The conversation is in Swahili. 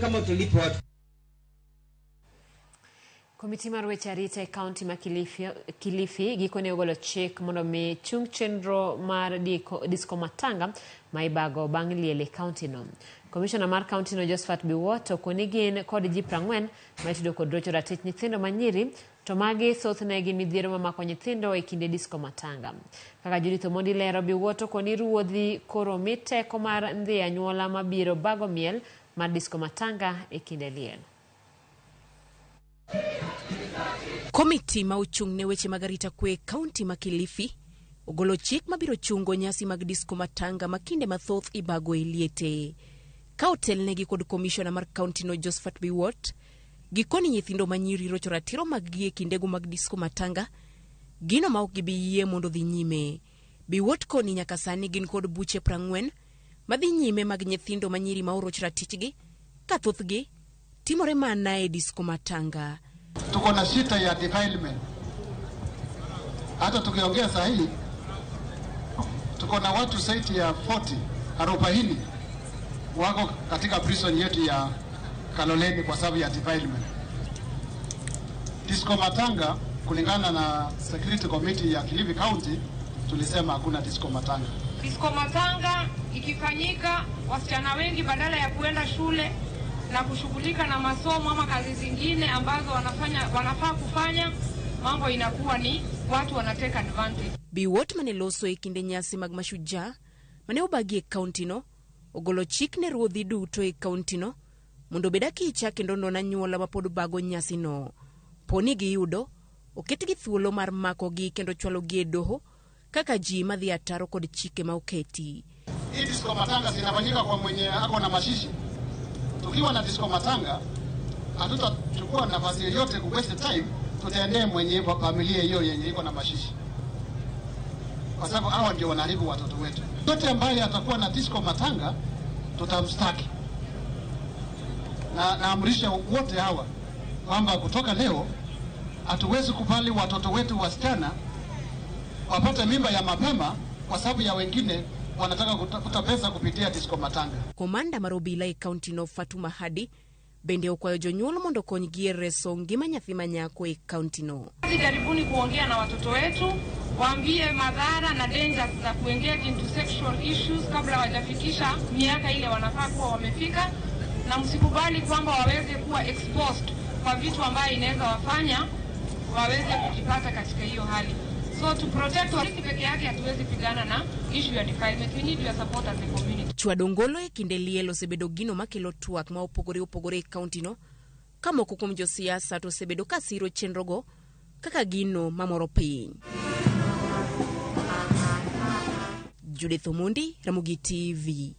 kama tulipo watu. Komiti mar weche arita e kaunti ma Kilifi gikone ogolo chik mondo mi chung chenro mar disco Matanga ma ibago bang' liel e kaunti no. Commissioner mar kaunti no Josephat Biwott okoni gin kod ji 40 ma itudo kod rocho ratich nyithindo ma nyiri to magi thothne gin midhiero mamako nyithindo e kinde disco Matanga. Kaka Judith Omondi lero, Biwott okoni ruodhi koro miteko mar ndhi anyuola mabiro bago miel mar disco Matanga e kinde liel. Komiti ma ochung'ne weche mag arita kwe kaunti ma Kilifi ogolo chik mabiro chungo nyasi mag disco Matanga makinde mathoth ibago e liete. Ka otelnegi kod commissioner mar kaunti no Josephat Biwott gikoni nyithindo manyiri rocho ratiro mag gi e kindego mag disco Matanga gino ma ok gibi yie mondo dhi nyime. Biwott koni nyaka sani gin kod buche 40 madhi nyime mag nyithindo manyiri ma orocho ratichgi ka thothgi timore mana e disco Matanga. Tuko na shida ya development. Hata tukiongea saa hii tuko na watu zaidi ya 40 wako katika prison yetu ya Kaloleni kwa sababu ya development. Disco Matanga kulingana na security committee ya Kilifi County tulisema hakuna disco Matanga. Disco Matanga ikifanyika, wasichana wengi badala ya kuenda shule na kushughulika na masomo ama kazi zingine ambazo wanafaa kufanya, mambo inakuwa ni watu wanateka advantage. Biwott maneloso e kinde nyasi mag mashujaa mane obagi e kaunti no ogolo chik ne ruodhi duto e kaunti no mondo bedaki icha kendo nona nyuola mapod bago nyasi no. Poni giyudo oketgi thuolo mar mako gi kendo chwalo gi e doho kaka ji madhi ataro kod chike ma oketi. Hii disco Matanga zinafanyika kwa mwenye ako na mashishi. Tukiwa na disco Matanga hatutachukua nafasi yoyote ku waste time, tutaendee mwenye familia hiyo yenye iko na mashishi, kwa sababu hao ndio wanaharibu watoto wetu. Yote ambaye atakuwa na disco Matanga tutamstaki, na naamrisha wote hawa kwamba kutoka leo hatuwezi kubali watoto wetu wasichana wapate mimba ya mapema kwa sababu ya wengine wanataka kutafuta pesa kupitia disco Matanga. Komanda marobila e kaunti no Fatuma Hadi bende okwayo jonyuol mondo konygi e reso ngima nyathi manyako e kaunti no. Jaribuni kuongea na watoto wetu, waambie madhara na dangers za kuengage into sexual issues kabla hawajafikisha miaka ile wanafaa kuwa wamefika, na msikubali kwamba waweze kuwa exposed kwa vitu ambayo inaweza wafanya waweze kujipata katika hiyo hali. So to protect sisi peke yake hatuwezi pigana na issue ya defilement. We need your support as a community. Chwadongolo e kinde lielo sebedo gino makelo tuak ma opogore e kaunti no kama kuom josiasa to sebedo kasiro chenrogo kaka gino mamoro piny. Judith Omondi, Ramogi TV.